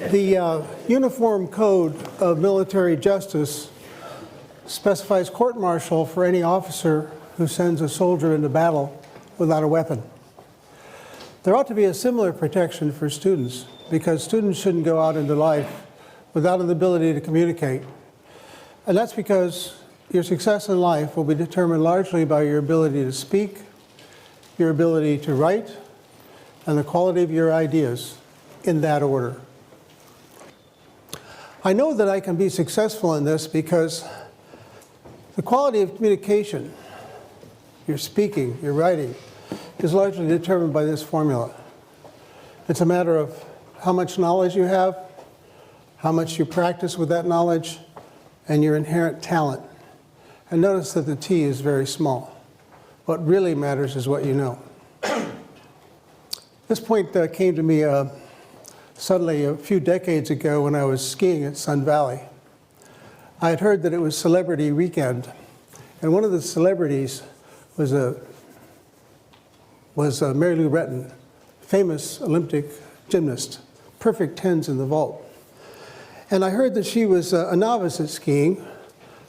The Uniform Code of Military Justice specifies court-martial for any officer who sends a soldier into battle without a weapon. There ought to be a similar protection for students, because students shouldn't go out into life without an ability to communicate. And that's because your success in life will be determined largely by your ability to speak, your ability to write, and the quality of your ideas in that order. I know that I can be successful in this because the quality of communication, your speaking, your writing, is largely determined by this formula. It's a matter of how much knowledge you have, how much you practice with that knowledge, and your inherent talent. And notice that the T is very small. What really matters is what you know. This point came to me suddenly a few decades ago when I was skiing at Sun Valley. I had heard that it was Celebrity Weekend, and one of the celebrities was Mary Lou Retton, famous Olympic gymnast, perfect tens in the vault. And I heard that she was a novice at skiing,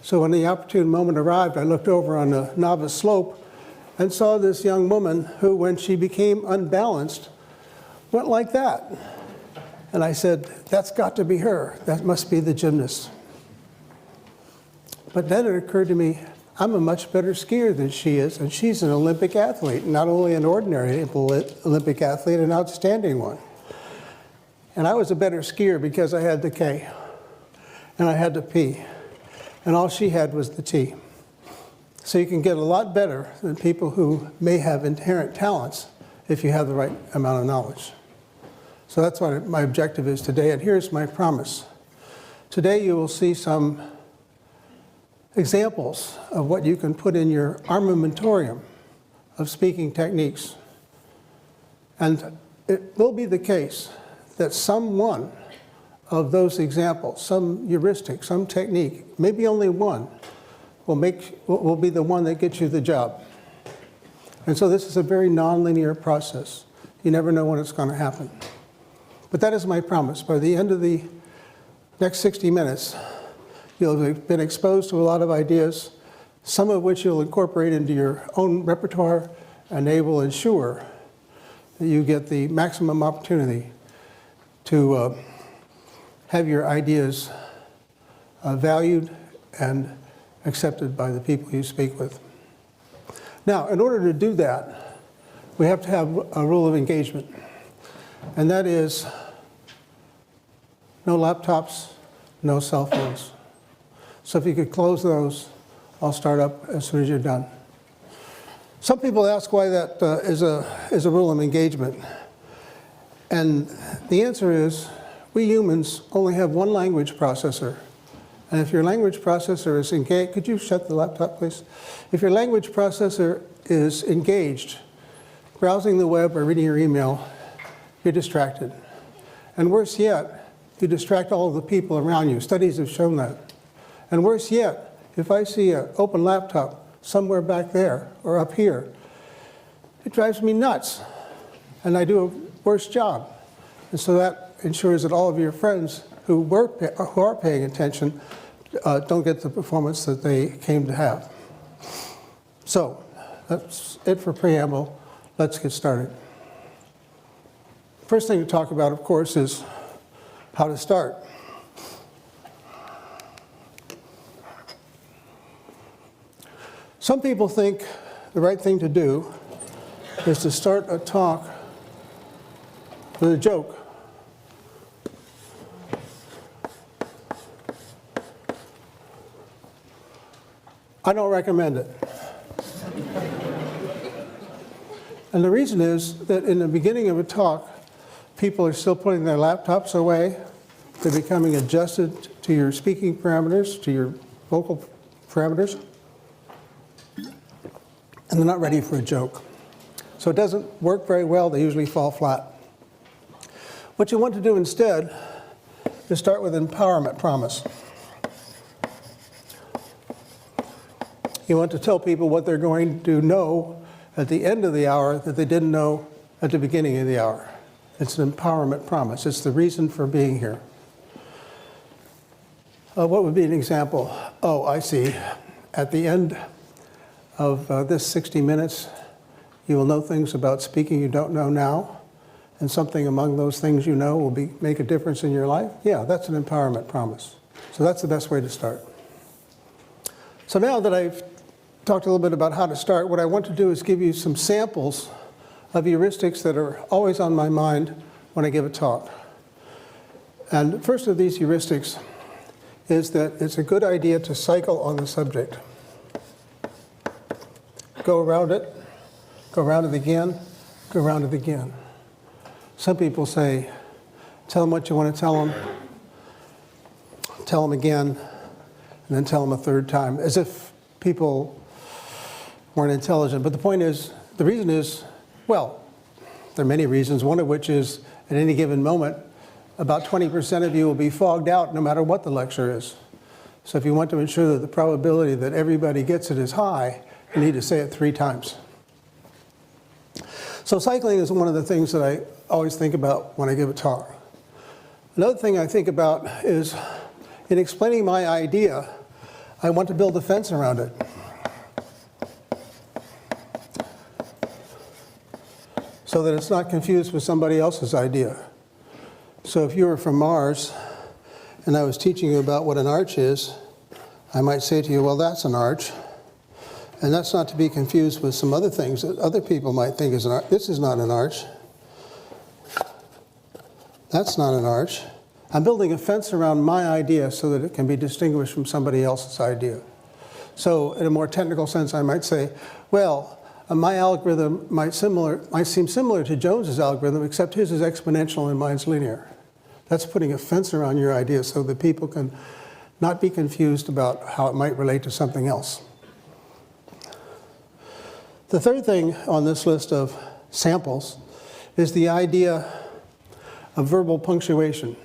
so when the opportune moment arrived, I looked over on the novice slope and saw this young woman who, when she became unbalanced, went like that. And I said, that's got to be her. That must be the gymnast. But then it occurred to me, I'm a much better skier than she is, and she's an Olympic athlete, not only an ordinary Olympic athlete, an outstanding one. And I was a better skier because I had the K, and I had the P, and all she had was the T. So you can get a lot better than people who may have inherent talents if you have the right amount of knowledge. So that's what my objective is today, and here's my promise. Today you will see some examples of what you can put in your armamentarium of speaking techniques. And it will be the case that some one of those examples, some heuristic, some technique, maybe only one, will be the one that gets you the job. And so this is a very nonlinear process. You never know when it's going to happen. But that is my promise. By the end of the next 60 minutes, you'll have been exposed to a lot of ideas, some of which you'll incorporate into your own repertoire, and they will ensure that you get the maximum opportunity to have your ideas valued and accepted by the people you speak with. Now, in order to do that, we have to have a rule of engagement, and that is no laptops, no cell phones. So if you could close those, I'll start up as soon as you're done. Some people ask why that is a rule of engagement. And the answer is, we humans only have one language processor. And if your language processor is engaged, could you shut the laptop, please? If your language processor is engaged, browsing the web or reading your email, you're distracted. And worse yet, you distract all of the people around you. Studies have shown that. And worse yet, if I see an open laptop somewhere back there or up here, it drives me nuts. And I do a worse job. And so that ensures that all of your friends who are paying attention don't get the performance that they came to have. So that's it for preamble. Let's get started. First thing to talk about, of course, is how to start. Some people think the right thing to do is to start a talk with a joke. I don't recommend it. And the reason is that in the beginning of a talk, people are still putting their laptops away. They're becoming adjusted to your speaking parameters, to your vocal parameters. And they're not ready for a joke. So it doesn't work very well. They usually fall flat. What you want to do instead is start with an empowerment promise. You want to tell people what they're going to know at the end of the hour that they didn't know at the beginning of the hour. It's an empowerment promise. It's the reason for being here. What would be an example? Oh, I see. At the end of this 60 minutes, you will know things about speaking you don't know now, and something among those things you know will make a difference in your life. Yeah, that's an empowerment promise. So that's the best way to start. So now that I've talked a little bit about how to start, what I want to do is give you some samples of heuristics that are always on my mind when I give a talk. And the first of these heuristics is that it's a good idea to cycle on the subject. Go around it, go around it again, go around it again. Some people say, tell them what you want to tell them again, and then tell them a third time, as if people weren't intelligent. But the point is, the reason is, well, there are many reasons, one of which is at any given moment, about 20% of you will be fogged out no matter what the lecture is. So if you want to ensure that the probability that everybody gets it is high, you need to say it 3 times. So cycling is one of the things that I always think about when I give a talk. Another thing I think about is, in explaining my idea, I want to build a fence around it. So that it's not confused with somebody else's idea. So if you were from Mars, and I was teaching you about what an arch is, I might say to you, well, that's an arch. And that's not to be confused with some other things that other people might think is an arch. This is not an arch. That's not an arch. I'm building a fence around my idea so that it can be distinguished from somebody else's idea. So in a more technical sense, I might say, well, my algorithm might seem similar to Jones's algorithm, except his is exponential and mine's linear. That's putting a fence around your idea so that people can not be confused about how it might relate to something else. The third thing on this list of samples is the idea of verbal punctuation.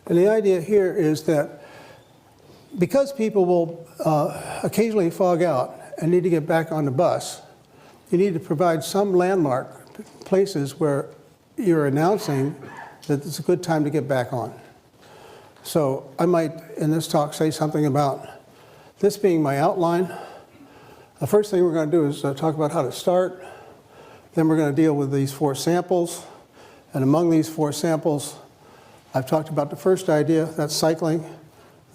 And the idea here is that because people will occasionally fog out and need to get back on the bus, you need to provide some landmark places where you're announcing that it's a good time to get back on. So I might, in this talk, say something about this being my outline. The first thing we're going to do is talk about how to start. Then we're going to deal with these 4 samples. And among these 4 samples, I've talked about the first idea, that's cycling.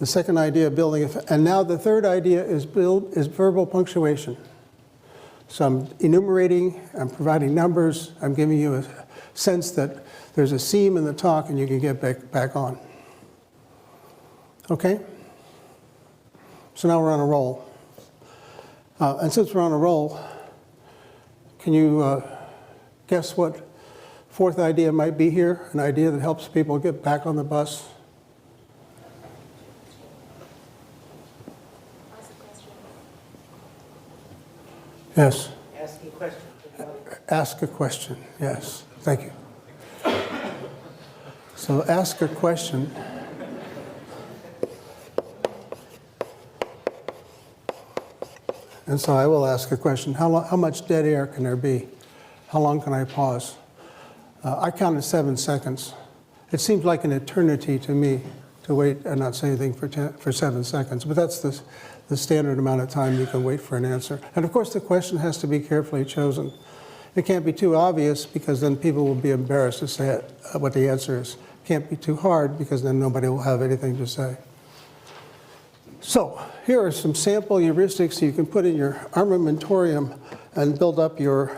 The second idea, building. And now the third idea is verbal punctuation. So I'm enumerating, I'm providing numbers, I'm giving you a sense that there's a seam in the talk and you can get back on. Okay? So now we're on a roll. And since we're on a roll, can you guess what 4th idea might be here? An idea that helps people get back on the bus? Yes. Ask a question. Ask a question, yes. Thank you. So ask a question. And so I will ask a question. How much dead air can there be? How long can I pause? I counted 7 seconds. It seems like an eternity to me to wait and not say anything for 7 seconds. But that's the standard amount of time you can wait for an answer. And of course, the question has to be carefully chosen. It can't be too obvious because then people will be embarrassed to say what the answer is. It can't be too hard because then nobody will have anything to say. So here are some sample heuristics you can put in your armamentarium and build up your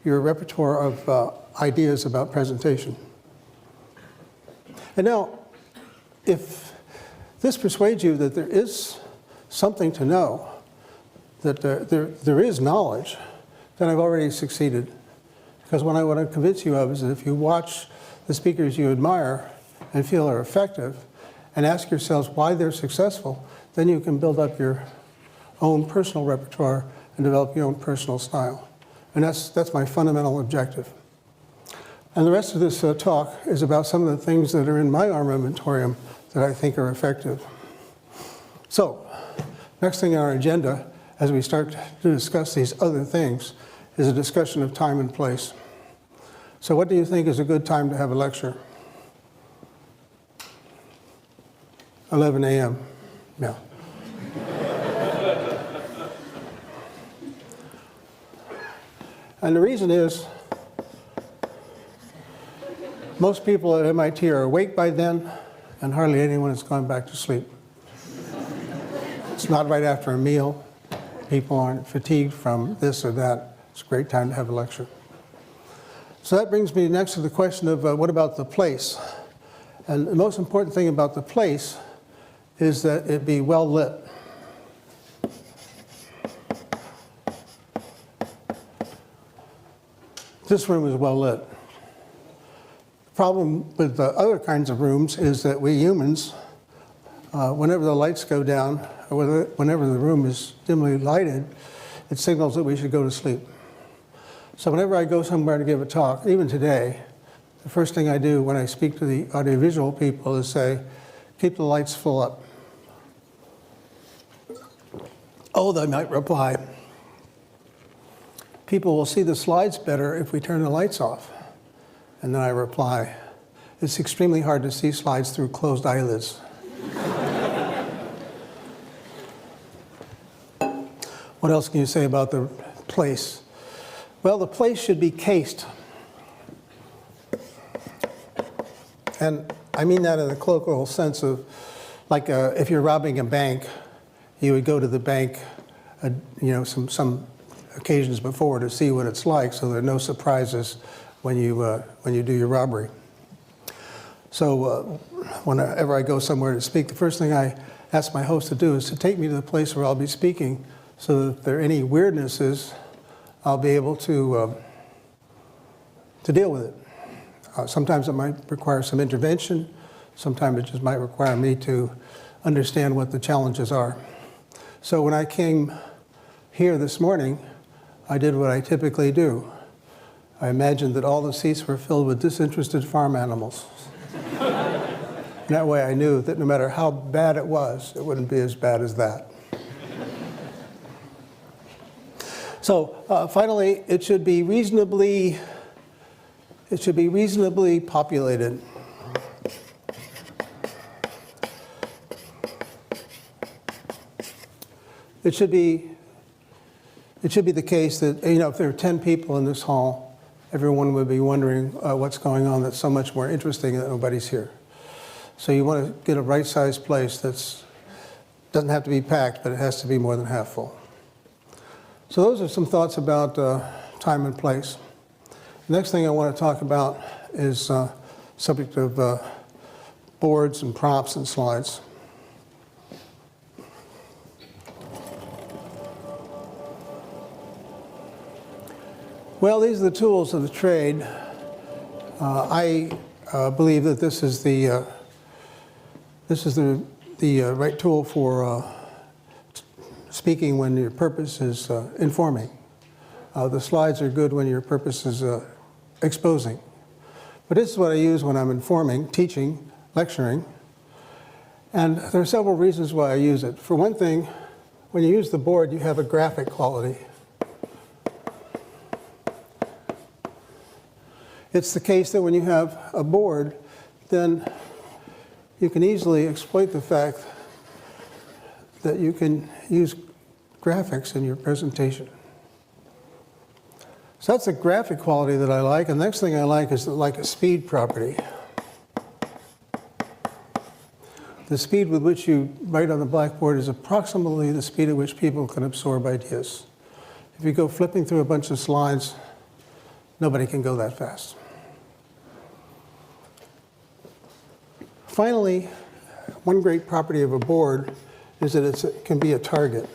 repertoire of ideas about presentation. And now, if this persuades you that there is something to know, that there is knowledge, then I've already succeeded. Because what I want to convince you of is that if you watch the speakers you admire and feel are effective, and ask yourselves why they're successful, then you can build up your own personal repertoire and develop your own personal style. And that's my fundamental objective. And the rest of this talk is about some of the things that are in my armamentarium that I think are effective. So, next thing on our agenda, as we start to discuss these other things, is a discussion of time and place. So what do you think is a good time to have a lecture? 11 a.m. Yeah. And the reason is, most people at MIT are awake by then, and hardly anyone has gone back to sleep. It's not right after a meal. People aren't fatigued from this or that. It's a great time to have a lecture. So that brings me next to the question of what about the place? And the most important thing about the place is that it be well lit. This room is well lit. The problem with the other kinds of rooms is that we humans, whenever the lights go down, or whenever the room is dimly lighted, it signals that we should go to sleep. So whenever I go somewhere to give a talk, even today, the first thing I do when I speak to the audiovisual people is say, keep the lights full up. Oh, they might reply, people will see the slides better if we turn the lights off. And then I reply, it's extremely hard to see slides through closed eyelids. What else can you say about the place? Well, the place should be cased. And I mean that in the colloquial sense of, like if you're robbing a bank, you would go to the bank, some occasions before to see what it's like, so there are no surprises when you do your robbery. So whenever I go somewhere to speak, the first thing I ask my host to do is to take me to the place where I'll be speaking, so that if there are any weirdnesses, I'll be able to deal with it. Sometimes it might require some intervention. Sometimes it just might require me to understand what the challenges are. So when I came here this morning, I did what I typically do. I imagined that all the seats were filled with disinterested farm animals. That way I knew that no matter how bad it was, it wouldn't be as bad as that. So finally, it should be reasonably populated. It should be the case that, if there are 10 people in this hall, everyone would be wondering what's going on that's so much more interesting that nobody's here. So you want to get a right-sized place doesn't have to be packed, but it has to be more than half full. So those are some thoughts about time and place. The next thing I want to talk about is subject of boards and props and slides. Well, these are the tools of the trade. I believe that this is the right tool for speaking when your purpose is informing. The slides are good when your purpose is exposing. But this is what I use when I'm informing, teaching, lecturing. And there are several reasons why I use it. For one thing, when you use the board, you have a graphic quality. It's the case that when you have a board, then you can easily exploit the fact that you can use graphics in your presentation. So that's the graphic quality that I like. And the next thing I like is like a speed property. The speed with which you write on the blackboard is approximately the speed at which people can absorb ideas. If you go flipping through a bunch of slides, nobody can go that fast. Finally, one great property of a board is that it can be a target.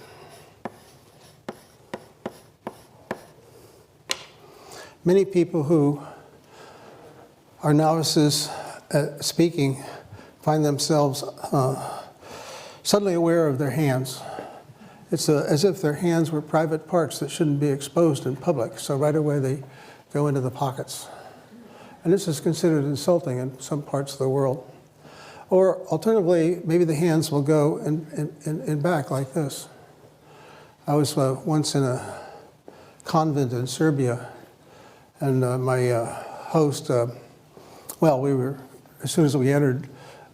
Many people who are novices at speaking find themselves suddenly aware of their hands. It's as if their hands were private parts that shouldn't be exposed in public, so right away they go into the pockets. And this is considered insulting in some parts of the world. Or alternatively, maybe the hands will go in back like this. I was once in a convent in Serbia, and my host, well, we were, as soon as we entered,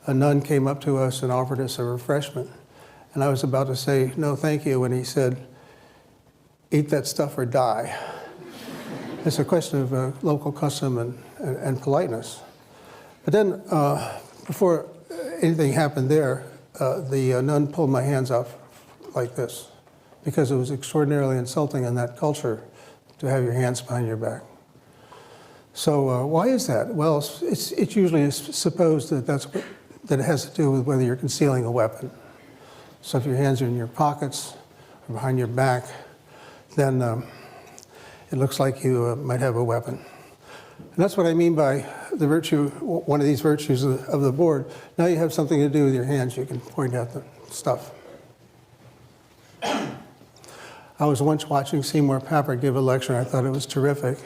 a nun came up to us and offered us a refreshment. And I was about to say, no, thank you, when he said, eat that stuff or die. It's a question of local custom and politeness. But then, before anything happened there, the nun pulled my hands off like this, because it was extraordinarily insulting in that culture to have your hands behind your back. So why is that? Well, it's usually supposed that that it has to do with whether you're concealing a weapon. So if your hands are in your pockets or behind your back, then it looks like you might have a weapon. And that's what I mean by the virtue, one of these virtues of the board. Now you have something to do with your hands. You can point at the stuff. I was once watching Seymour Papert give a lecture, and I thought it was terrific.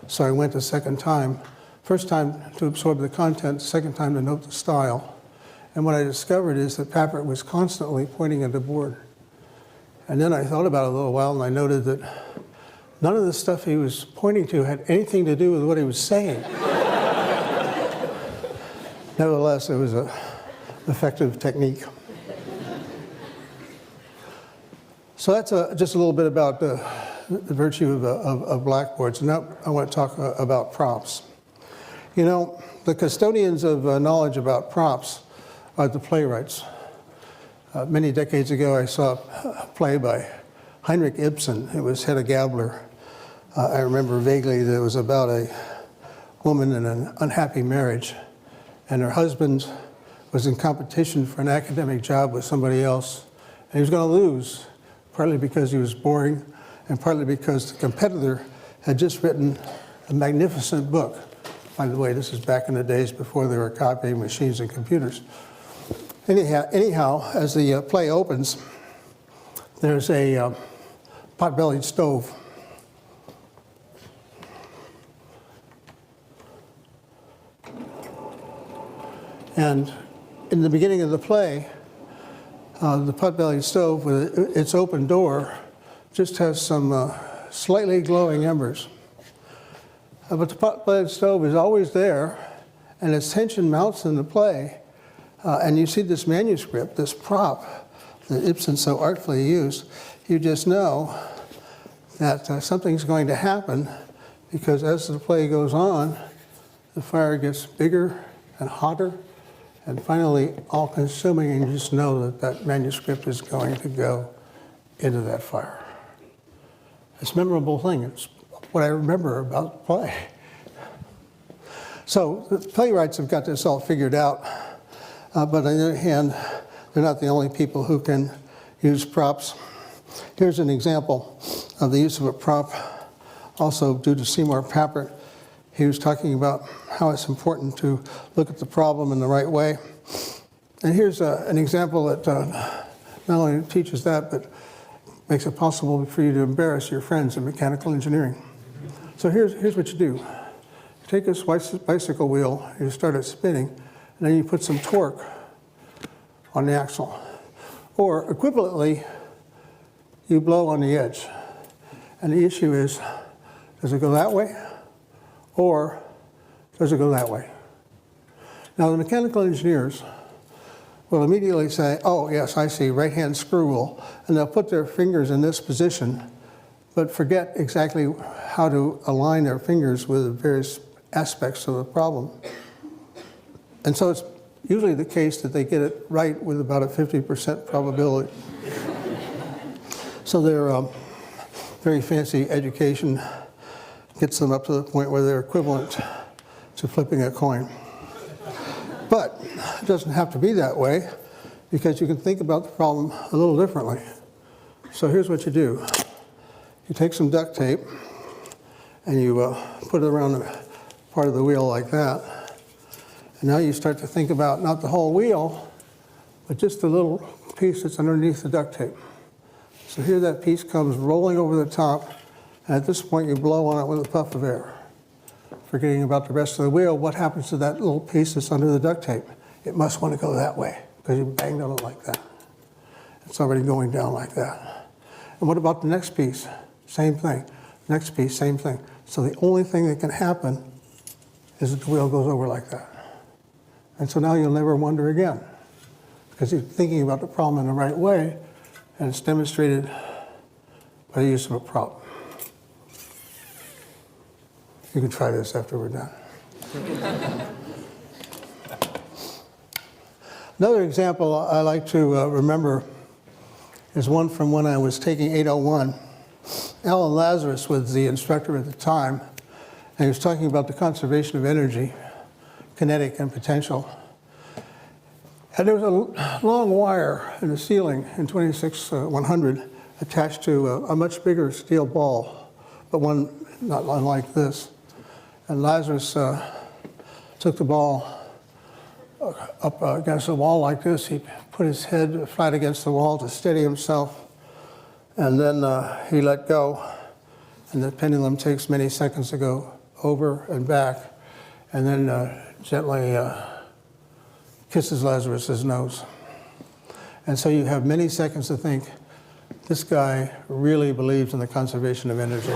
So I went a second time. First time to absorb the content, second time to note the style. And what I discovered is that Papert was constantly pointing at the board. And then I thought about it a little while, and I noted that none of the stuff he was pointing to had anything to do with what he was saying. Nevertheless, it was an effective technique. So that's just a little bit about the virtue of blackboards. And now I want to talk about props. You know, the custodians of knowledge about props are the playwrights. Many decades ago, I saw a play by Heinrich Ibsen. It was Hedda Gabler. I remember vaguely that it was about a woman in an unhappy marriage, and her husband was in competition for an academic job with somebody else, and he was going to lose, partly because he was boring, and partly because the competitor had just written a magnificent book. By the way, this is back in the days before there were copying machines and computers. Anyhow, as the play opens, there's a pot-bellied stove. And in the beginning of the play, the pot-bellied stove with its open door just has some slightly glowing embers. But the pot-bellied stove is always there, and its tension mounts in the play. And you see this manuscript, this prop that Ibsen so artfully used, you just know that something's going to happen, because as the play goes on, the fire gets bigger and hotter and finally all-consuming, and you just know that that manuscript is going to go into that fire. It's a memorable thing. It's what I remember about the play. So the playwrights have got this all figured out. But on the other hand, they're not the only people who can use props. Here's an example of the use of a prop, also due to Seymour Papert. He was talking about how it's important to look at the problem in the right way. And here's an example that not only teaches that, but makes it possible for you to embarrass your friends in mechanical engineering. So here's what you do. You take this bicycle wheel, you start it spinning, and then you put some torque on the axle. Or equivalently, you blow on the edge. And the issue is, does it go that way? Or does it go that way? Now, the mechanical engineers will immediately say, oh, yes, I see, right-hand screw rule. And they'll put their fingers in this position, but forget exactly how to align their fingers with the various aspects of the problem. And so it's usually the case that they get it right with about a 50% probability. So their very fancy education gets them up to the point where they're equivalent to flipping a coin. But it doesn't have to be that way, because you can think about the problem a little differently. So here's what you do. You take some duct tape and you put it around the part of the wheel like that. And now you start to think about not the whole wheel, but just the little piece that's underneath the duct tape. So here that piece comes rolling over the top, and at this point you blow on it with a puff of air. Forgetting about the rest of the wheel, what happens to that little piece that's under the duct tape? it must want to go that way because you banged on it like that. It's already going down like that. And what about the next piece? Same thing. Next piece, same thing. So the only thing that can happen is that the wheel goes over like that. And so now you'll never wonder again because you're thinking about the problem in the right way, and it's demonstrated by the use of a prop. You can try this after we're done. Another example I like to remember is one from when I was taking 801. Alan Lazarus was the instructor at the time, and he was talking about the conservation of energy, kinetic and potential. And there was a long wire in the ceiling in 26100 attached to a much bigger steel ball, but one not unlike this. And Lazarus took the ball up against the wall like this. He put his head flat against the wall to steady himself. And then he let go. And the pendulum takes many seconds to go over and back. And then gently kisses Lazarus's nose. And so you have many seconds to think, this guy really believes in the conservation of energy.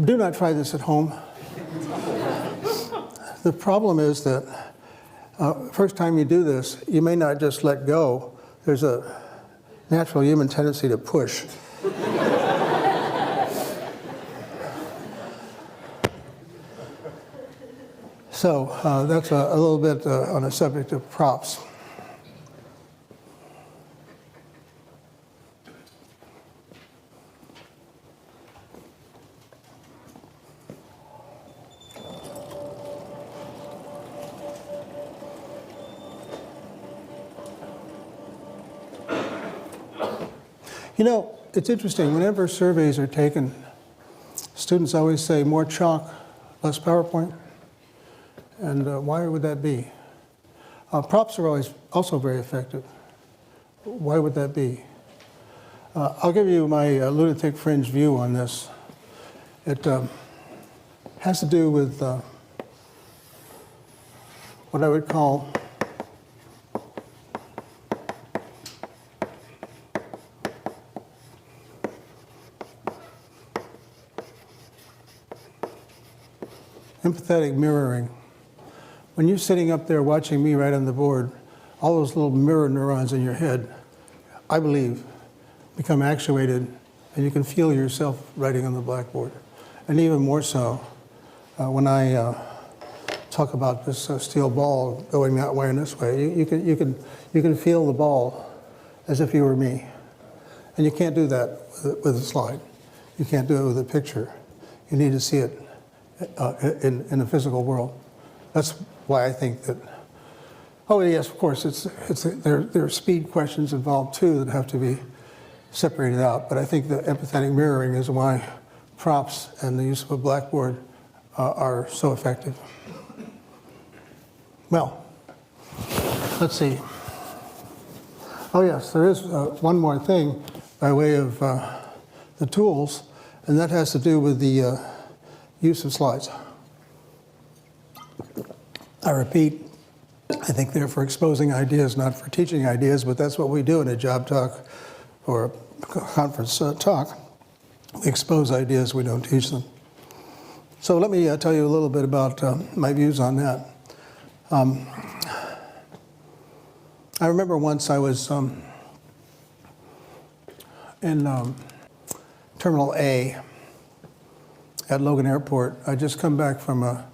Do not try this at home. The problem is that first time you do this, you may not just let go. There's a natural human tendency to push. So that's a little bit on the subject of props. You know, it's interesting, whenever surveys are taken, students always say more chalk, less PowerPoint. And why would that be? Props are always also very effective. Why would that be? I'll give you my lunatic fringe view on this. It has to do with what I would call empathetic mirroring. When you're sitting up there watching me write on the board, all those little mirror neurons in your head, I believe, become actuated, and you can feel yourself writing on the blackboard. And even more so, when I talk about this steel ball going that way and this way, you can feel the ball as if you were me. And you can't do that with a slide. You can't do it with a picture. You need to see it in the physical world. That's why I think that, oh yes, of course, there are speed questions involved too that have to be separated out, but I think the empathetic mirroring is why props and the use of a blackboard are so effective. Well, let's see. Oh yes, there is one more thing by way of the tools, and that has to do with the use of slides. I repeat, I think they're for exposing ideas, not for teaching ideas, but that's what we do in a job talk or a conference talk. We expose ideas, we don't teach them. So let me tell you a little bit about my views on that. I remember once I was in Terminal A at Logan Airport. I'd just come back from a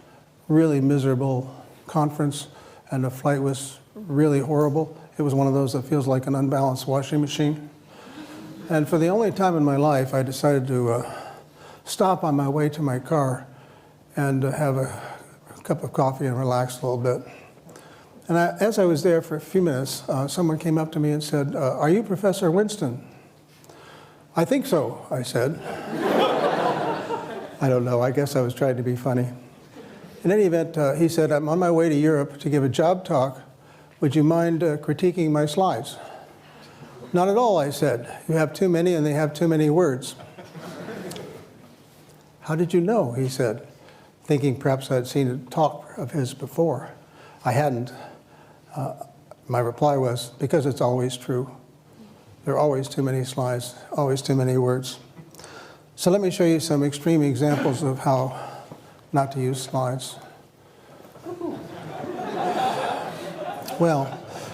really miserable conference, and the flight was really horrible. It was one of those that feels like an unbalanced washing machine. And for the only time in my life, I decided to stop on my way to my car and have a cup of coffee and relax a little bit. And as I was there for a few minutes, someone came up to me and said, "Are you Professor Winston?" "I think so," I said. I don't know, I guess I was trying to be funny. In any event, he said, "I'm on my way to Europe to give a job talk. Would you mind critiquing my slides?" "Not at all," I said. "You have too many and they have too many words." "How did you know?" he said, thinking perhaps I'd seen a talk of his before. I hadn't. My reply was, "Because it's always true. There are always too many slides, always too many words." So let me show you some extreme examples of how not to use slides. Well,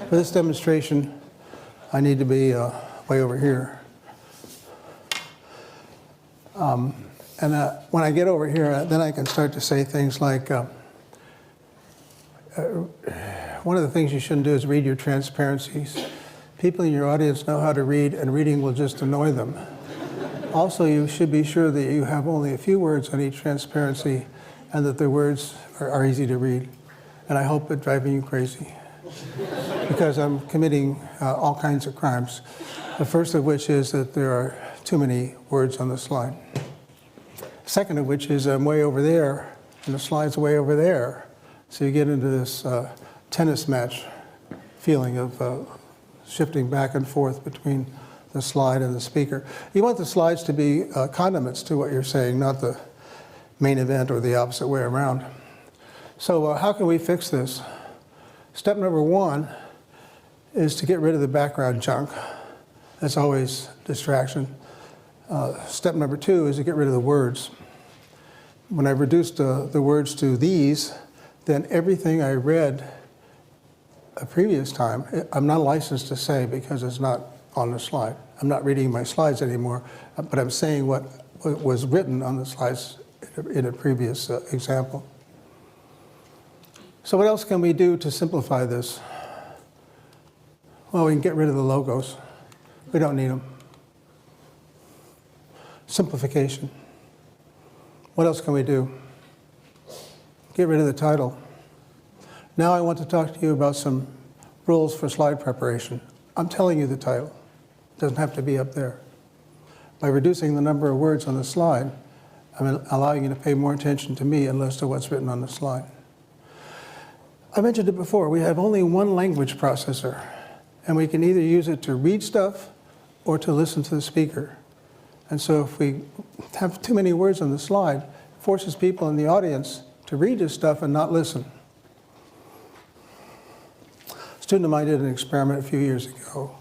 for this demonstration, I need to be way over here. When I get over here, then I can start to say things like, one of the things you shouldn't do is read your transparencies. People in your audience know how to read, and reading will just annoy them. Also, you should be sure that you have only a few words on each transparency and that the words are easy to read. And I hope it's driving you crazy because I'm committing all kinds of crimes. The first of which is that there are too many words on the slide. Second of which is I'm way over there and the slide's way over there. So you get into this tennis match feeling of shifting back and forth between the slide and the speaker. You want the slides to be condiments to what you're saying, not the main event or the opposite way around. So how can we fix this? Step number one is to get rid of the background junk. That's always distraction. Step number two is to get rid of the words. When I've reduced the words to these, then everything I read a previous time, I'm not licensed to say because it's not on the slide. I'm not reading my slides anymore, but I'm saying what was written on the slides in a previous example. So what else can we do to simplify this? Well, we can get rid of the logos. We don't need them. Simplification. What else can we do? Get rid of the title. Now I want to talk to you about some rules for slide preparation. I'm telling you the title. It doesn't have to be up there. By reducing the number of words on the slide, I'm allowing you to pay more attention to me and less to what's written on the slide. I mentioned it before, we have only one language processor, and we can either use it to read stuff or to listen to the speaker. And so if we have too many words on the slide, it forces people in the audience to read this stuff and not listen. A student of mine did an experiment a few years ago.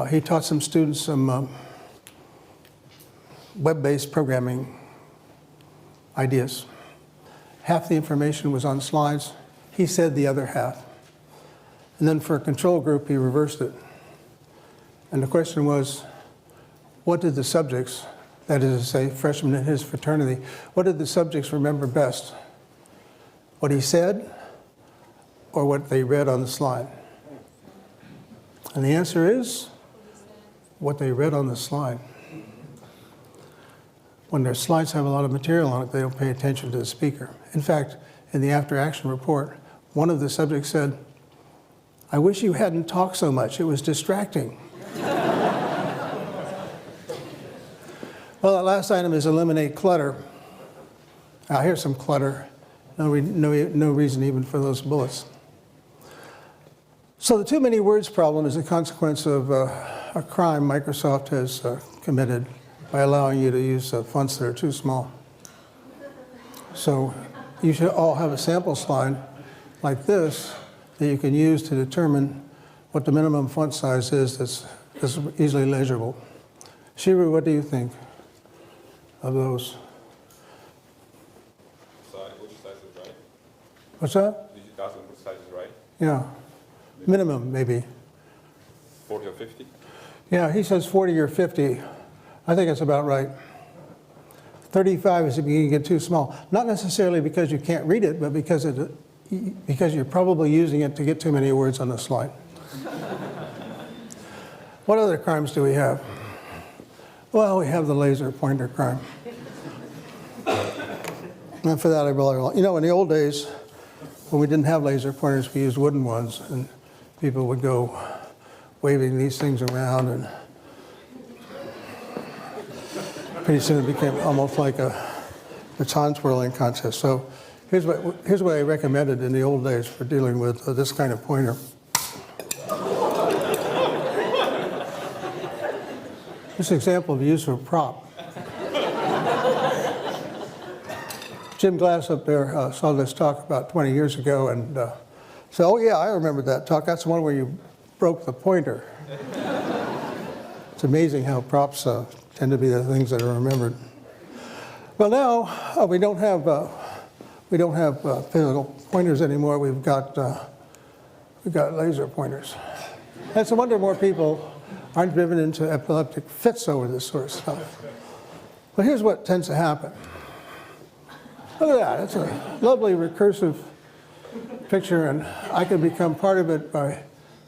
He taught some students some web-based programming ideas. Half the information was on slides. He said the other half. And then for a control group, he reversed it. And the question was, what did the subjects, that is to say, freshmen in his fraternity, what did the subjects remember best? What he said or what they read on the slide? And the answer is what they read on the slide. When their slides have a lot of material on it, they don't pay attention to the speaker. In fact, in the after-action report, one of the subjects said, "I wish you hadn't talked so much. It was distracting." Well, that last item is eliminate clutter. Now, here's some clutter. No reason even for those bullets. So the too many words problem is a consequence of a crime Microsoft has committed by allowing you to use fonts that are too small. So you should all have a sample slide like this that you can use to determine what the minimum font size is that's easily legible. Shiru, what do you think of those? Which size is right? What's that? Did you ask them which size is right? Yeah, minimum maybe. 40 or 50? Yeah, he says 40 or 50. I think it's about right. 35 is if you get too small. Not necessarily because you can't read it, but because you're probably using it to get too many words on the slide. What other crimes do we have? Well, we have the laser pointer crime. And for that, I really, you know, in the old days, when we didn't have laser pointers, we used wooden ones, and people would go waving these things around, and pretty soon it became almost like a baton twirling contest. So here's what I recommended in the old days for dealing with this kind of pointer. This example of use of a prop. Jim Glass up there saw this talk about 20 years ago and said, oh yeah, I remember that talk. That's the one where you broke the pointer. It's amazing how props tend to be the things that are remembered. Well, now we don't have physical pointers anymore. We've got laser pointers. It's a wonder more people aren't driven into epileptic fits over this sort of stuff. But here's what tends to happen. Look at that. It's a lovely recursive picture, and I can become part of it by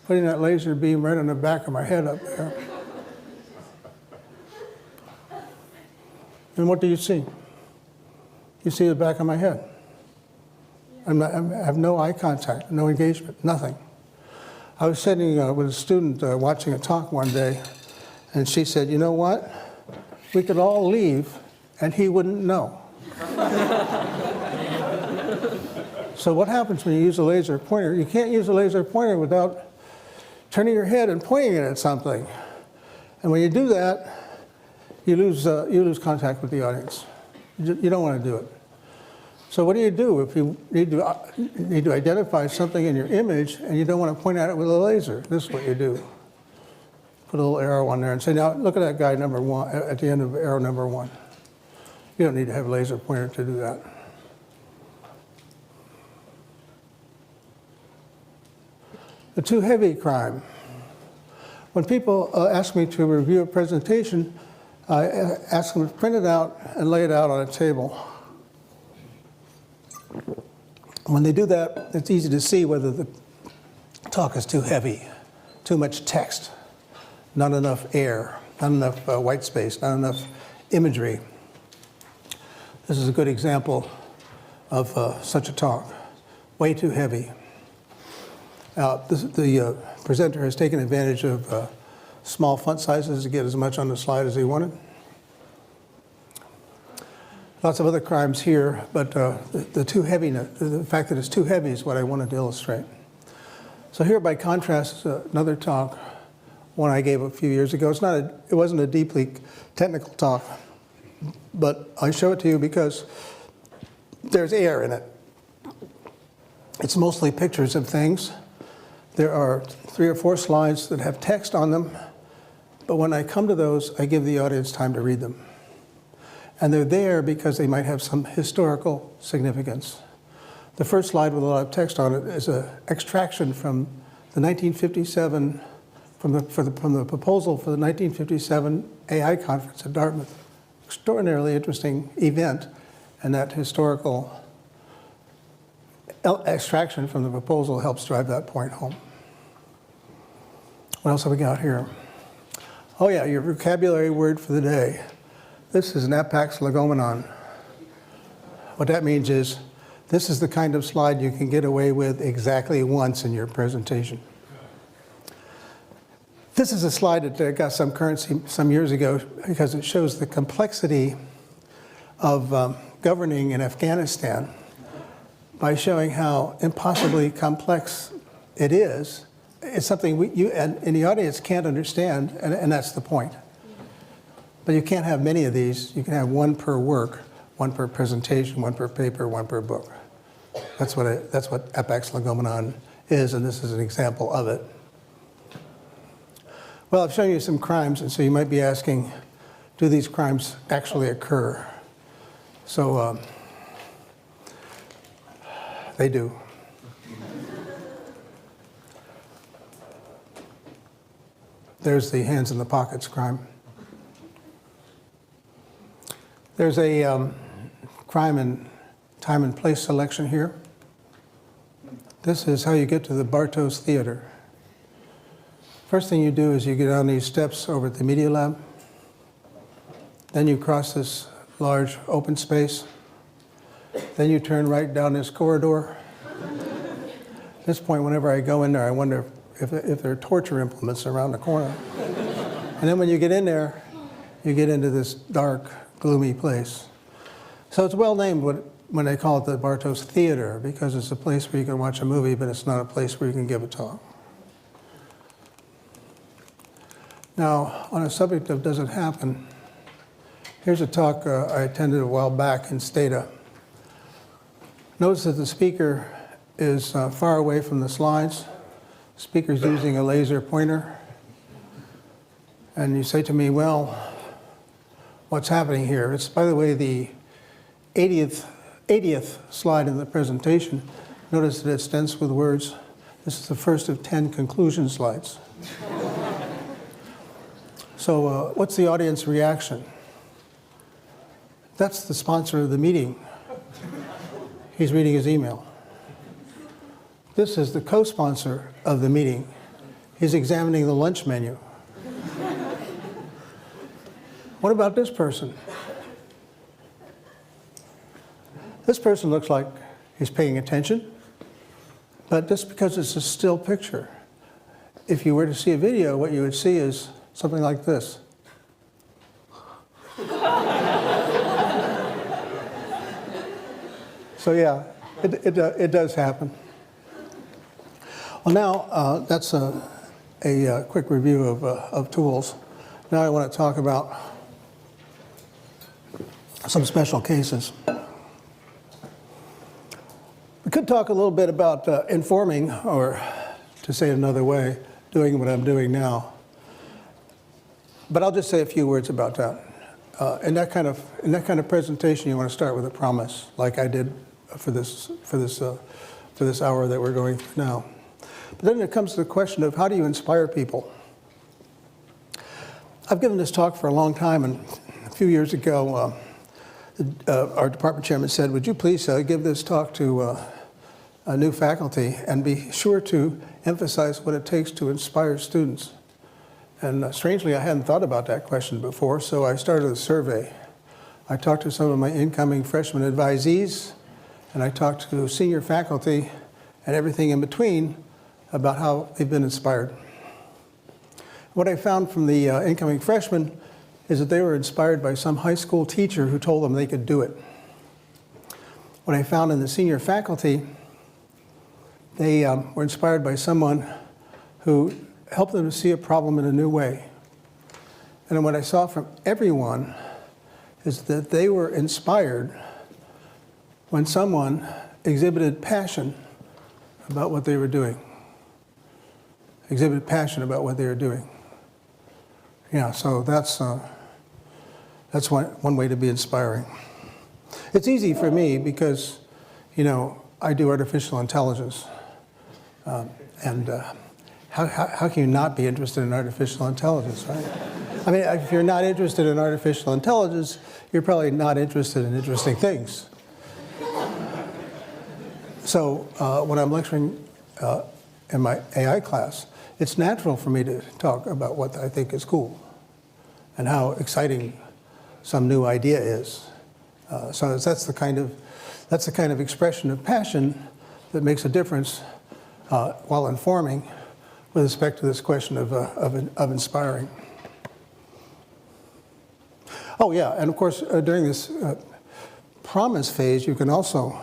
putting that laser beam right on the back of my head up there. And what do you see? You see the back of my head. I have no eye contact, no engagement, nothing. I was sitting with a student watching a talk one day, and she said, you know what? We could all leave, and he wouldn't know. So what happens when you use a laser pointer? You can't use a laser pointer without turning your head and pointing it at something. And when you do that, you lose contact with the audience. You don't want to do it. So what do you do if you need to identify something in your image and you don't want to point at it with a laser? This is what you do. Put a little arrow on there and say, now look at that guy number one, at the end of arrow number one. You don't need to have a laser pointer to do that. The too heavy crime. When people ask me to review a presentation, I ask them to print it out and lay it out on a table. When they do that, it's easy to see whether the talk is too heavy, too much text, not enough air, not enough white space, not enough imagery. This is a good example of such a talk. Way too heavy. The presenter has taken advantage of small font sizes to get as much on the slide as he wanted. Lots of other crimes here, but the too heaviness, the fact that it's too heavy is what I wanted to illustrate. So here, by contrast, is another talk, one I gave a few years ago. It wasn't a deeply technical talk, but I show it to you because there's air in it. It's mostly pictures of things. There are 3 or 4 slides that have text on them, but when I come to those, I give the audience time to read them. And they're there because they might have some historical significance. The first slide with a lot of text on it is an extraction from the 1957, from the proposal for the 1957 AI conference at Dartmouth. Extraordinarily interesting event, and that historical extraction from the proposal helps drive that point home. What else have we got here? Oh yeah, your vocabulary word for the day. This is Napax legomenon. What that means is, this is the kind of slide you can get away with exactly once in your presentation. This is a slide that got some currency some years ago because it shows the complexity of governing in Afghanistan by showing how impossibly complex it is. It's something you and the audience can't understand, and that's the point. But you can't have many of these. You can have one per work, one per presentation, one per paper, one per book. That's what Napax legomenon is, and this is an example of it. Well, I've shown you some crimes, and so you might be asking, do these crimes actually occur? So they do. There's the hands in the pockets crime. There's a crime in time and place selection here. This is how you get to the Bartos Theater. First thing you do is you get on these steps over at the Media Lab. Then you cross this large open space. Then you turn right down this corridor. At this point, whenever I go in there, I wonder if there are torture implements around the corner. And then when you get in there, you get into this dark, gloomy place. So it's well named when they call it the Bartos Theater, because it's a place where you can watch a movie, but it's not a place where you can give a talk. Now, on a subject of does it happen, here's a talk I attended a while back in Stata. Notice that the speaker is far away from the slides. The speaker's using a laser pointer. And you say to me, well, what's happening here? It's, by the way, the 80th slide in the presentation. Notice that it's dense with words. This is the first of 10 conclusion slides. So what's the audience reaction? That's the sponsor of the meeting. He's reading his email. This is the co-sponsor of the meeting. He's examining the lunch menu. What about this person? This person looks like he's paying attention, but just because it's a still picture, if you were to see a video, what you would see is something like this. So yeah, it does happen. Well, now that's a quick review of tools. Now I want to talk about some special cases. We could talk a little bit about informing, or to say it another way, doing what I'm doing now. But I'll just say a few words about that. In that kind of presentation, you want to start with a promise, like I did for this hour that we're going through now. But then it comes to the question of how do you inspire people? I've given this talk for a long time, and a few years ago, our department chairman said, would you please give this talk to a new faculty and be sure to emphasize what it takes to inspire students. And strangely, I hadn't thought about that question before, so I started a survey. I talked to some of my incoming freshman advisees, and I talked to senior faculty and everything in between about how they've been inspired. What I found from the incoming freshmen is that they were inspired by some high school teacher who told them they could do it. What I found in the senior faculty, they were inspired by someone who helped them to see a problem in a new way. And what I saw from everyone is that they were inspired when someone exhibited passion about what they were doing. Exhibited passion about what they were doing. Yeah, so that's one way to be inspiring. It's easy for me because, you know, I do artificial intelligence. How can you not be interested in artificial intelligence, right? I mean, if you're not interested in artificial intelligence, you're probably not interested in interesting things. So when I'm lecturing in my AI class, it's natural for me to talk about what I think is cool and how exciting some new idea is. So that's the kind of expression of passion that makes a difference while informing with respect to this question of inspiring. Oh yeah, and of course during this promise phase, you can also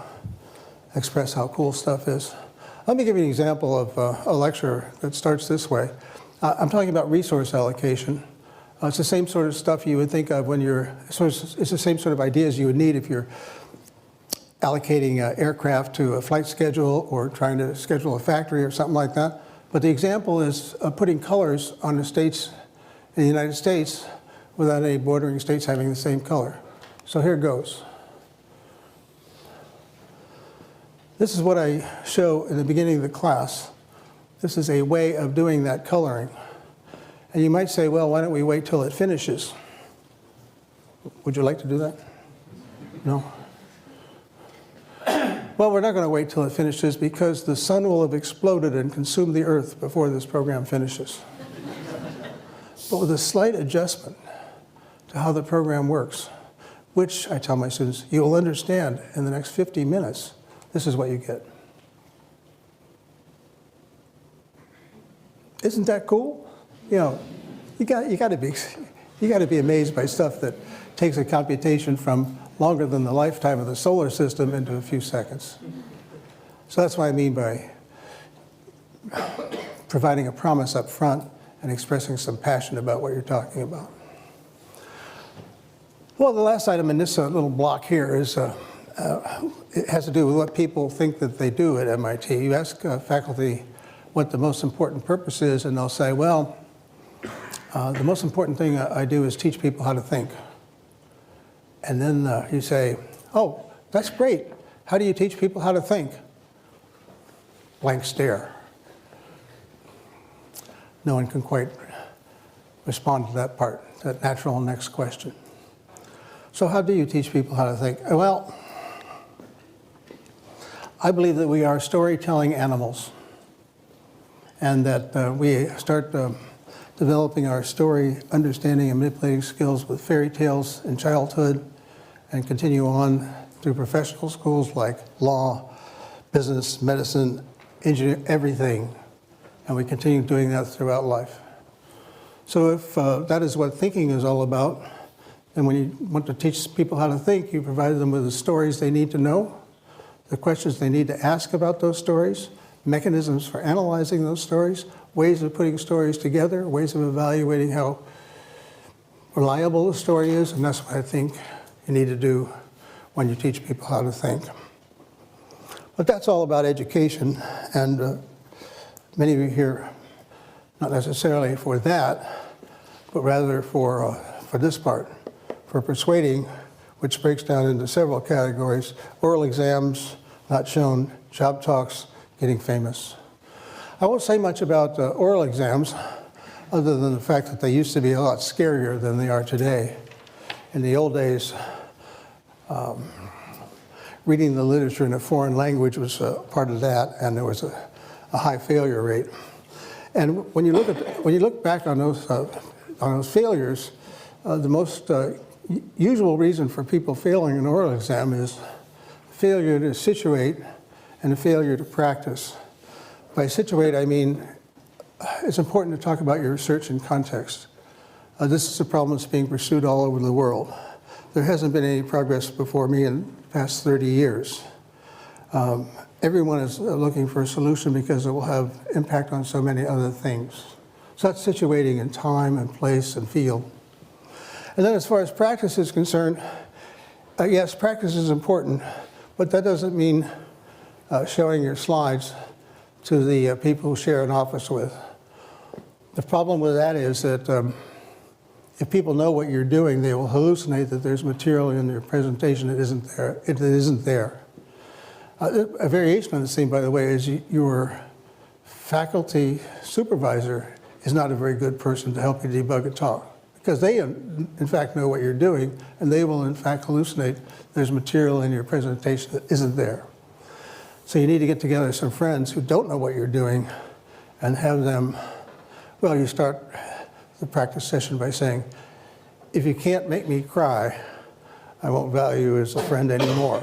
express how cool stuff is. Let me give you an example of a lecture that starts this way. I'm talking about resource allocation. It's the same sort of stuff you would think of when it's the same sort of ideas you would need if you're allocating aircraft to a flight schedule or trying to schedule a factory or something like that. But the example is putting colors on the states in the United States without any bordering states having the same color. So here goes. This is what I show in the beginning of the class. This is a way of doing that coloring. And you might say, well, why don't we wait till it finishes? Would you like to do that? No? Well, we're not going to wait till it finishes because the sun will have exploded and consumed the earth before this program finishes. But with a slight adjustment to how the program works, which I tell my students, you will understand in the next 50 minutes, this is what you get. Isn't that cool? You know, you got to be amazed by stuff that takes a computation from longer than the lifetime of the solar system into a few seconds. So that's what I mean by providing a promise up front and expressing some passion about what you're talking about. Well, the last item in this little block here is it has to do with what people think that they do at MIT. You ask faculty what the most important purpose is, and they'll say, well, the most important thing I do is teach people how to think. And then you say, oh, that's great. How do you teach people how to think? Blank stare. No one can quite respond to that part, that natural next question. So how do you teach people how to think? Well, I believe that we are storytelling animals, and that we start developing our story understanding and manipulating skills with fairy tales in childhood and continue on through professional schools like law, business, medicine, engineering, everything. And we continue doing that throughout life. So if that is what thinking is all about, then when you want to teach people how to think, you provide them with the stories they need to know, the questions they need to ask about those stories, mechanisms for analyzing those stories, ways of putting stories together, ways of evaluating how reliable the story is, and that's what I think you need to do when you teach people how to think. But that's all about education, and many of you here, not necessarily for that, but rather for this part, for persuading, which breaks down into several categories: oral exams, not shown, job talks, getting famous. I won't say much about oral exams, other than the fact that they used to be a lot scarier than they are today. In the old days, reading the literature in a foreign language was part of that, and there was a high failure rate. And when you look back on those failures, the most usual reason for people failing an oral exam is failure to situate and a failure to practice. By situate, I mean it's important to talk about your research in context. This is a problem that's being pursued all over the world. There hasn't been any progress before me in the past 30 years. Everyone is looking for a solution because it will have impact on so many other things. So that's situating in time and place and field. And then as far as practice is concerned, yes, practice is important, but that doesn't mean showing your slides to the people who share an office with. The problem with that is that if people know what you're doing, they will hallucinate that there's material in your presentation that isn't there. It isn't there. A variation on the same, by the way, is your faculty supervisor is not a very good person to help you debug a talk, because they, in fact, know what you're doing, and they will, in fact, hallucinate there's material in your presentation that isn't there. So you need to get together some friends who don't know what you're doing and have them, well, you start the practice session by saying, if you can't make me cry, I won't value you as a friend anymore.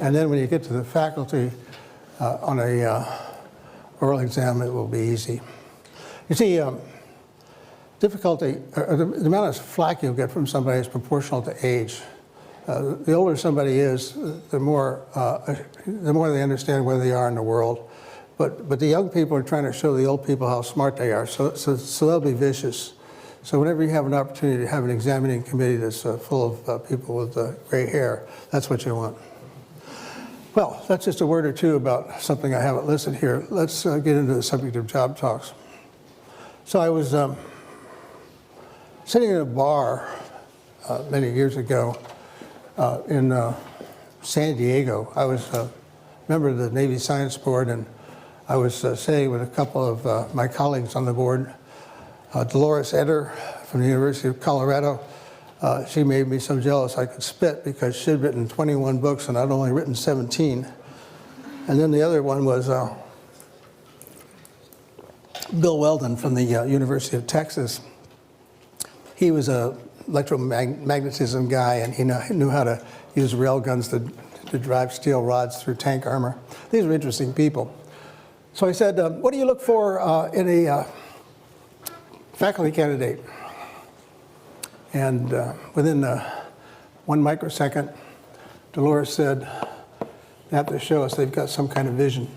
And then when you get to the faculty on a oral exam, it will be easy. You see, difficulty, the amount of flack you'll get from somebody is proportional to age. The older somebody is, the more they understand where they are in the world. But the young people are trying to show the old people how smart they are, so they'll be vicious. So whenever you have an opportunity to have an examining committee that's full of people with gray hair, that's what you want. Well, that's just a word or two about something I haven't listed here. Let's get into the subject of job talks. So I was sitting in a bar many years ago in San Diego. I was a member of the Navy Science Board, and I was sitting with a couple of my colleagues on the board. Dolores Eder from the University of Colorado. She made me so jealous I could spit because she'd written 21 books and I'd only written 17. And then the other one was Bill Weldon from the University of Texas. He was a electromagnetism guy, and he knew how to use rail guns to drive steel rods through tank armor. These were interesting people. So I said, what do you look for in a faculty candidate? And within 1 microsecond, Dolores said, they have to show us they've got some kind of vision.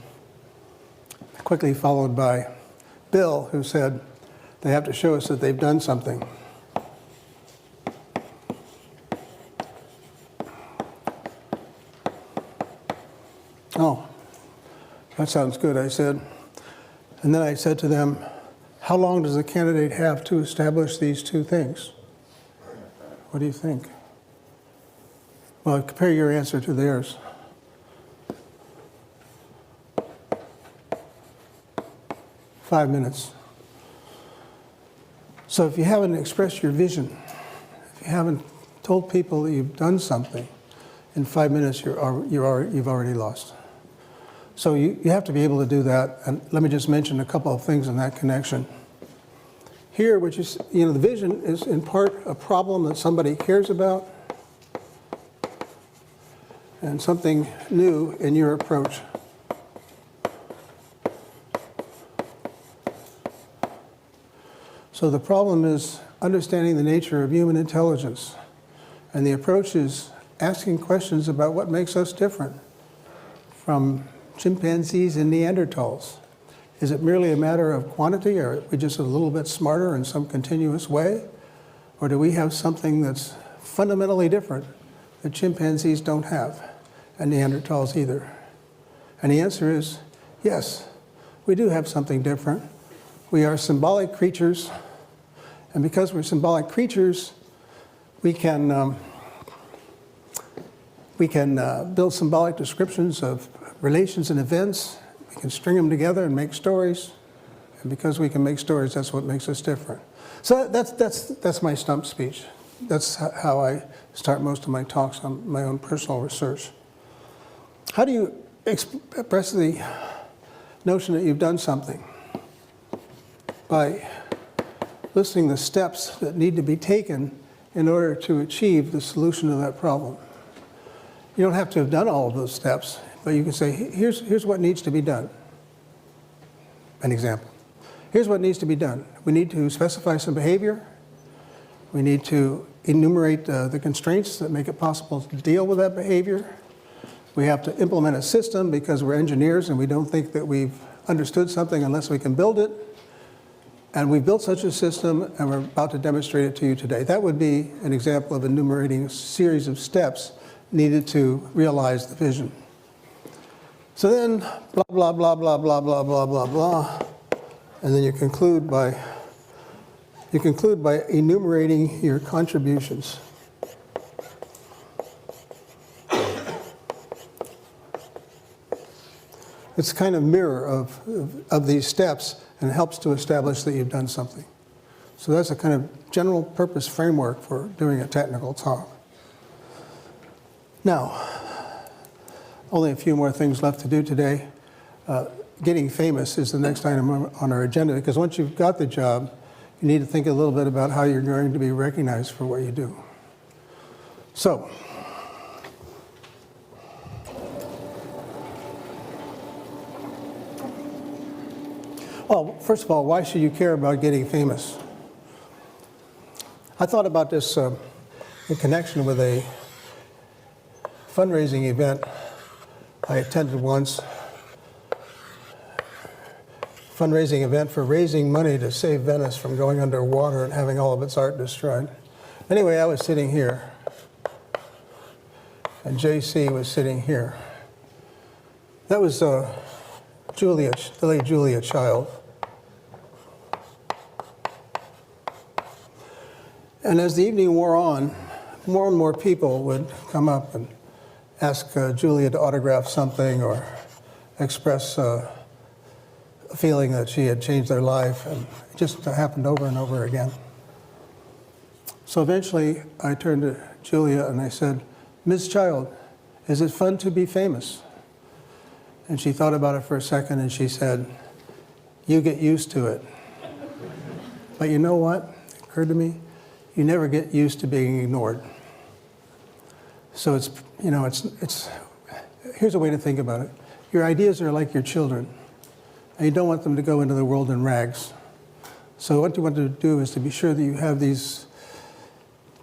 Quickly followed by Bill, who said, they have to show us that they've done something. that sounds good, I said. And then I said to them, how long does the candidate have to establish these two things? What do you think? Well, compare your answer to theirs. Five minutes. So if you haven't expressed your vision, if you haven't told people that you've done something, in 5 minutes you've already lost. So you have to be able to do that. And let me just mention a couple of things in that connection. Here, which is, the vision is in part a problem that somebody cares about and something new in your approach. So the problem is understanding the nature of human intelligence. And the approach is asking questions about what makes us different from chimpanzees and Neanderthals. Is it merely a matter of quantity, or are we just a little bit smarter in some continuous way? Or do we have something that's fundamentally different that chimpanzees don't have, and Neanderthals either? And the answer is yes, we do have something different. We are symbolic creatures, and because we're symbolic creatures, we can build symbolic descriptions of relations and events. We can string them together and make stories. And because we can make stories, that's what makes us different. So that's my stump speech. That's how I start most of my talks on my own personal research. How do you express the notion that you've done something? By listing the steps that need to be taken in order to achieve the solution to that problem. You don't have to have done all of those steps, but you can say, here's what needs to be done. An example. Here's what needs to be done. We need to specify some behavior. We need to enumerate the constraints that make it possible to deal with that behavior. We have to implement a system because we're engineers and we don't think that we've understood something unless we can build it. And we've built such a system and we're about to demonstrate it to you today. That would be an example of enumerating a series of steps needed to realize the vision. So then, blah, blah, blah, blah, blah, blah, blah, blah, blah. And then you conclude by enumerating your contributions. It's kind of mirror of these steps and helps to establish that you've done something. So that's a kind of general purpose framework for doing a technical talk. Now, only a few more things left to do today. Getting famous is the next item on our agenda, because once you've got the job, you need to think a little bit about how you're going to be recognized for what you do. So, well, first of all, why should you care about getting famous? I thought about this in connection with a fundraising event I attended once. Fundraising event for raising money to save Venice from going underwater and having all of its art destroyed. Anyway, I was sitting here, and JC was sitting here. That was Julia, the late Julia Child. And as the evening wore on, more and more people would come up and ask Julia to autograph something or express a feeling that she had changed their life, and it just happened over and over again. So eventually I turned to Julia and I said, "Ms. Child, is it fun to be famous?" And she thought about it for a second and she said, "You get used to it." But you know what? It occurred to me, you never get used to being ignored. So it's here's a way to think about it. Your ideas are like your children, and you don't want them to go into the world in rags. So what you want to do is to be sure that you have these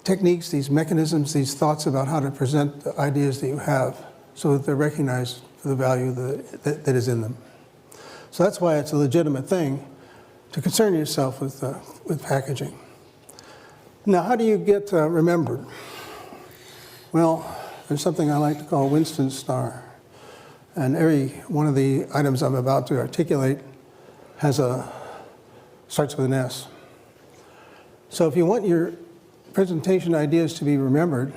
techniques, these mechanisms, these thoughts about how to present the ideas that you have so that they're recognized for the value that is in them. So that's why it's a legitimate thing to concern yourself with packaging. Now, how do you get remembered? Well, there's something I like to call Winston's star. And every one of the items I'm about to articulate starts with an S. So if you want your presentation ideas to be remembered,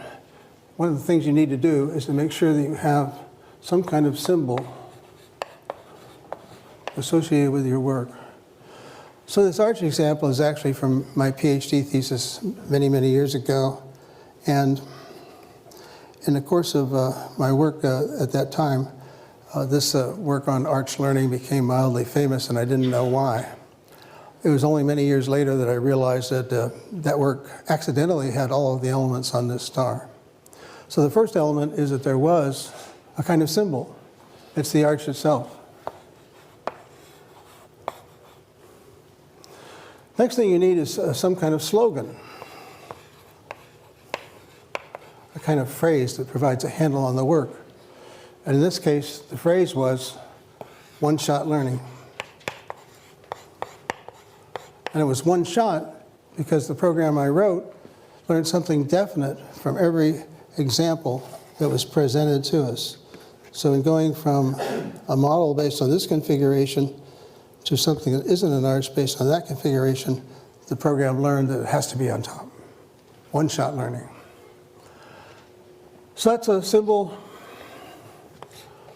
one of the things you need to do is to make sure that you have some kind of symbol associated with your work. So this arch example is actually from my PhD thesis many, many years ago. And in the course of my work at that time, this work on arch learning became mildly famous, and I didn't know why. It was only many years later that I realized that that work accidentally had all of the elements on this star. So the first element is that there was a kind of symbol. It's the arch itself. Next thing you need is some kind of slogan, a kind of phrase that provides a handle on the work. And in this case, the phrase was one-shot learning. And it was one shot because the program I wrote learned something definite from every example that was presented to us. So in going from a model based on this configuration to something that isn't an arch based on that configuration, the program learned that it has to be on top. One-shot learning. So that's a simple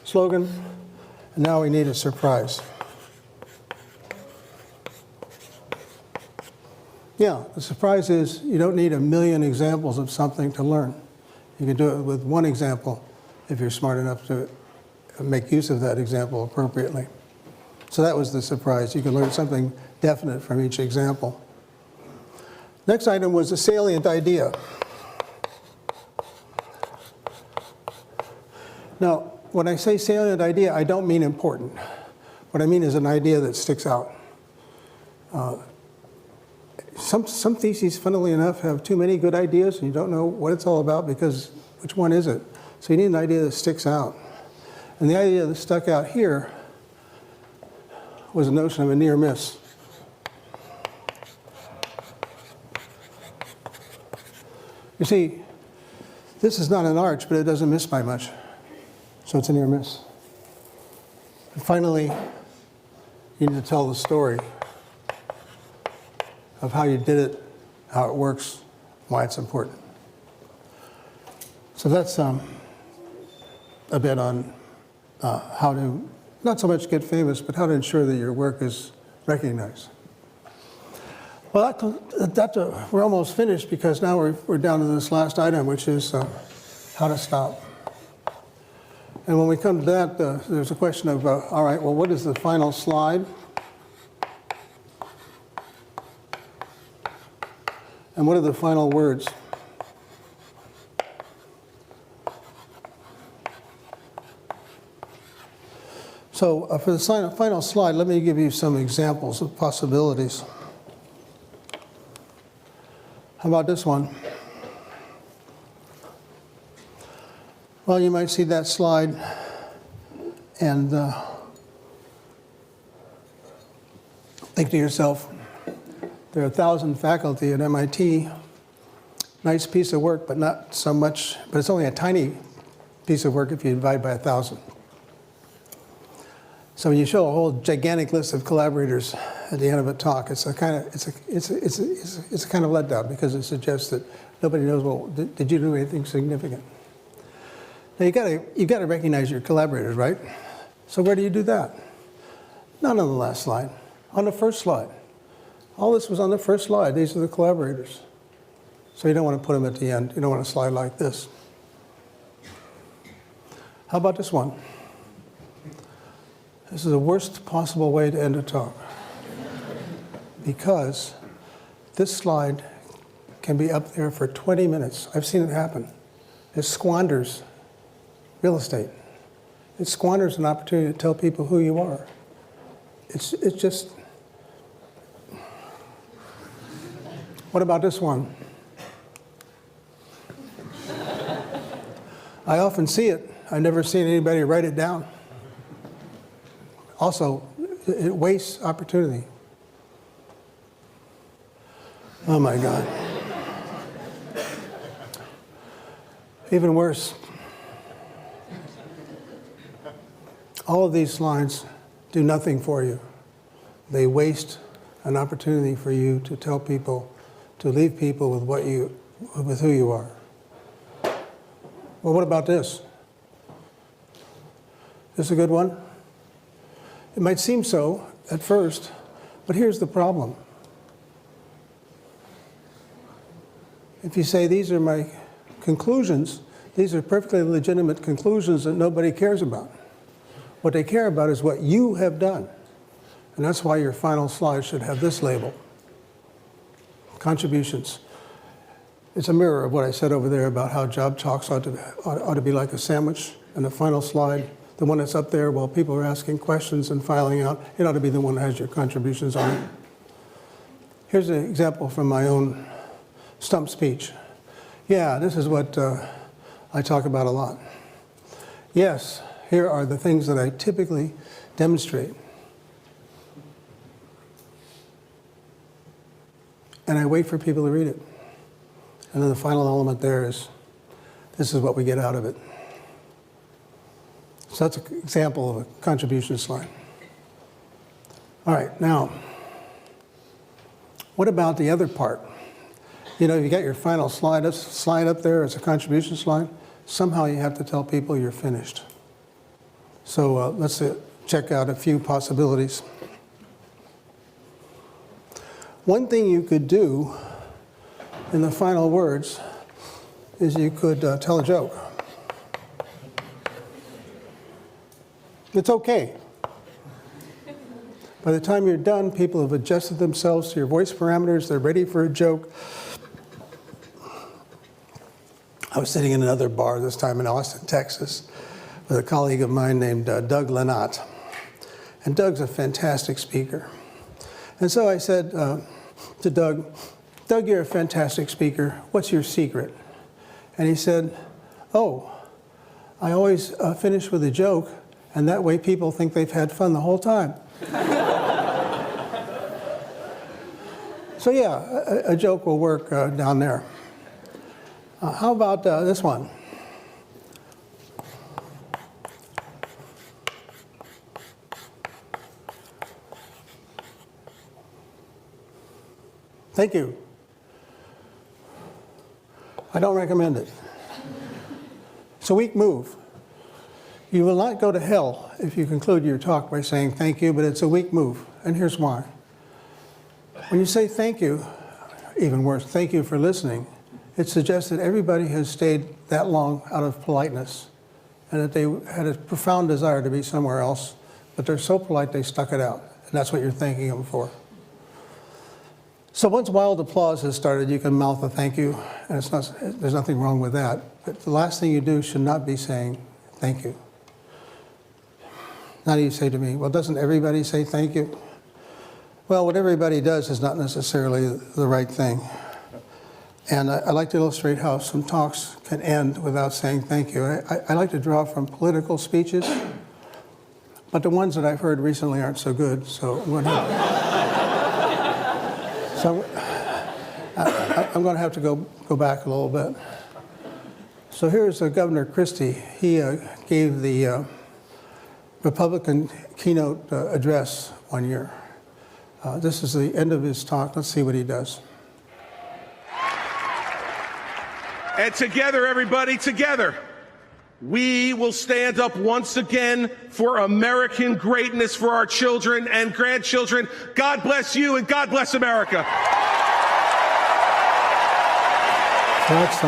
slogan, and now we need a surprise. Yeah, the surprise is you don't need a million examples of something to learn. You can do it with one example if you're smart enough to make use of that example appropriately. So that was the surprise. You can learn something definite from each example. Next item was a salient idea. Now, when I say salient idea, I don't mean important. What I mean is an idea that sticks out. Some theses, funnily enough, have too many good ideas, and you don't know what it's all about because which one is it? So you need an idea that sticks out. And the idea that stuck out here was the notion of a near miss. You see, this is not an arch, but it doesn't miss by much. So it's a near miss. And finally, you need to tell the story of how you did it, how it works, why it's important. So that's a bit on how to, not so much get famous, but how to ensure that your work is recognized. Well, we're almost finished because now we're down to this last item, which is how to stop. And when we come to that, there's a question of, all right, well, what is the final slide? And what are the final words? So for the final slide, let me give you some examples of possibilities. How about this one? Well, you might see that slide and think to yourself, there are 1,000 faculty at MIT. Nice piece of work, but not so much, but it's only a tiny piece of work if you divide by 1,000. So when you show a whole gigantic list of collaborators at the end of a talk, it's a kind of letdown because it suggests that nobody knows, well, did you do anything significant? Now you've got to recognize your collaborators, right? So where do you do that? Not on the last slide, on the first slide. All this was on the first slide. These are the collaborators. So you don't want to put them at the end. You don't want to slide like this. How about this one? This is the worst possible way to end a talk. Because this slide can be up there for 20 minutes. I've seen it happen. It squanders real estate. It squanders an opportunity to tell people who you are. It's just... What about this one? I often see it. I've never seen anybody write it down. Also, it wastes opportunity. Oh my God. Even worse. All of these slides do nothing for you. They waste an opportunity for you to tell people, to leave people with who you are. Well, what about this? This a good one? It might seem so at first, but here's the problem. If you say, these are my conclusions, these are perfectly legitimate conclusions that nobody cares about. What they care about is what you have done. And that's why your final slide should have this label, contributions. It's a mirror of what I said over there about how job talks ought to be like a sandwich. And the final slide, the one that's up there while people are asking questions and filing out, it ought to be the one that has your contributions on it. Here's an example from my own stump speech. Yeah, this is what I talk about a lot. Yes, here are the things that I typically demonstrate. And I wait for people to read it. And then the final element there is, this is what we get out of it. So that's an example of a contribution slide. All right, now, what about the other part? You know, you got your final slide up there as a contribution slide. Somehow you have to tell people you're finished. So let's check out a few possibilities. One thing you could do in the final words is you could tell a joke. It's okay. By the time you're done, people have adjusted themselves to your voice parameters. They're ready for a joke. I was sitting in another bar, this time in Austin, Texas, with a colleague of mine named Doug Lenat. And Doug's a fantastic speaker. And so I said to Doug, Doug, you're a fantastic speaker. What's your secret? And he said, oh, I always finish with a joke, and that way people think they've had fun the whole time. So yeah, a joke will work down there. How about this one? Thank you. I don't recommend it. It's a weak move. You will not go to hell if you conclude your talk by saying thank you, but it's a weak move, and here's why. When you say thank you, even worse, thank you for listening, it suggests that everybody has stayed that long out of politeness and that they had a profound desire to be somewhere else, but they're so polite they stuck it out, and that's what you're thanking them for. So once wild applause has started, you can mouth a thank you, and there's nothing wrong with that. But the last thing you do should not be saying thank you. Now you say to me, well, doesn't everybody say thank you? Well, what everybody does is not necessarily the right thing. And I like to illustrate how some talks can end without saying thank you. I like to draw from political speeches, but the ones that I've heard recently aren't so good, so I'm going to have to go back a little bit. So here's Governor Christie. He gave the Republican keynote address one year. This is the end of his talk. Let's see what he does. And together, everybody, together, we will stand up once again for American greatness for our children and grandchildren. God bless you and God bless America. So that's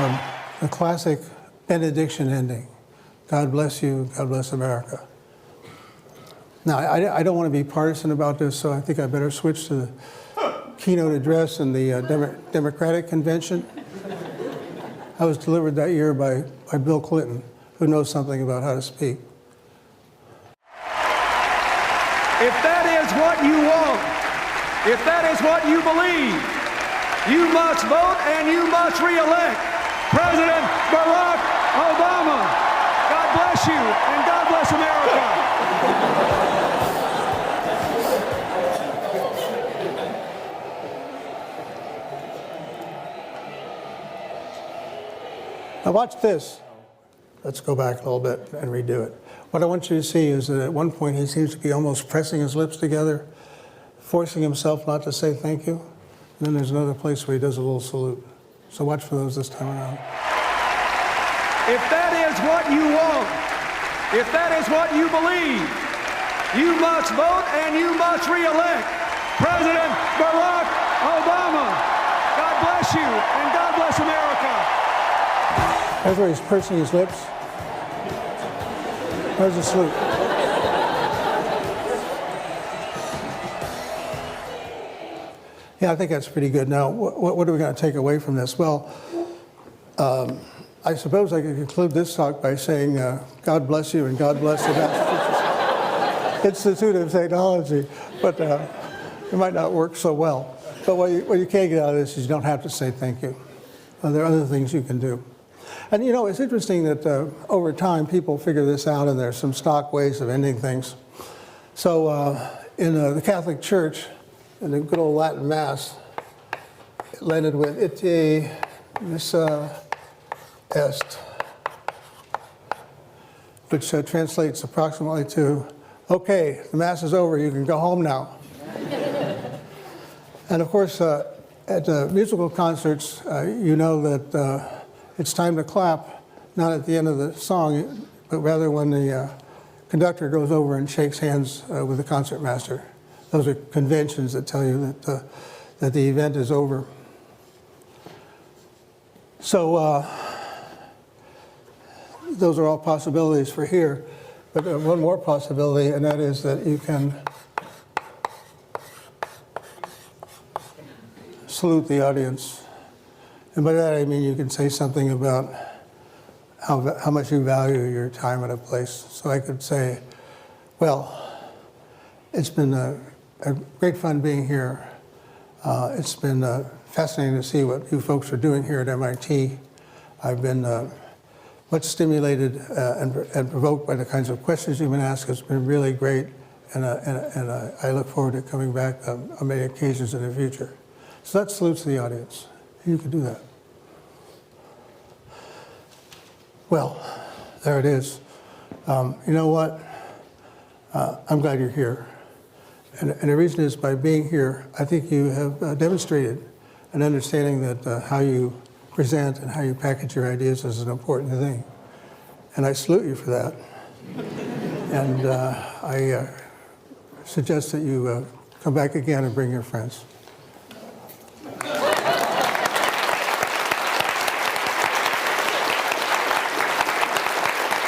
a classic benediction ending. God bless you, God bless America. Now, I don't want to be partisan about this, so I think I better switch to the keynote address in the Democratic Convention. I was delivered that year by Bill Clinton, who knows something about how to speak. If that is what you want, if that is what you believe, you must vote and you must re-elect President Barack Obama. God bless you and God bless America. Now watch this. Let's go back a little bit and redo it. What I want you to see is that at one point he seems to be almost pressing his lips together, forcing himself not to say thank you. And then there's another place where he does a little salute. So watch for those this time around. If that is what you want, if that is what you believe, you must vote and you must re-elect President Barack Obama. God bless you and God bless America. That's where he's pursing his lips. There's a salute. Yeah, I think that's pretty good. Now, what are we going to take away from this? Well, I suppose I could conclude this talk by saying, God bless you and God bless the Massachusetts Institute of Technology, but it might not work so well. But what you can get out of this is you don't have to say thank you. There are other things you can do. And you know, it's interesting that over time people figure this out and there's some stock ways of ending things. So in the Catholic Church, in the good old Latin Mass, it landed with ite missa est, which translates approximately to, okay, the Mass is over, you can go home now. And of course, at musical concerts, you know that it's time to clap, not at the end of the song, but rather when the conductor goes over and shakes hands with the concertmaster. Those are conventions that tell you that the event is over. So those are all possibilities for here. But one more possibility, and that is that you can salute the audience. And by that I mean you can say something about how much you value your time at a place. So I could say, well, it's been a great fun being here. It's been fascinating to see what you folks are doing here at MIT. I've been much stimulated and provoked by the kinds of questions you've been asked. It's been really great, and I look forward to coming back on many occasions in the future. So that salutes the audience. You can do that. Well, there it is. You know what? I'm glad you're here. And the reason is by being here, I think you have demonstrated an understanding that how you present and how you package your ideas is an important thing. And I salute you for that. And I suggest that you come back again and bring your friends.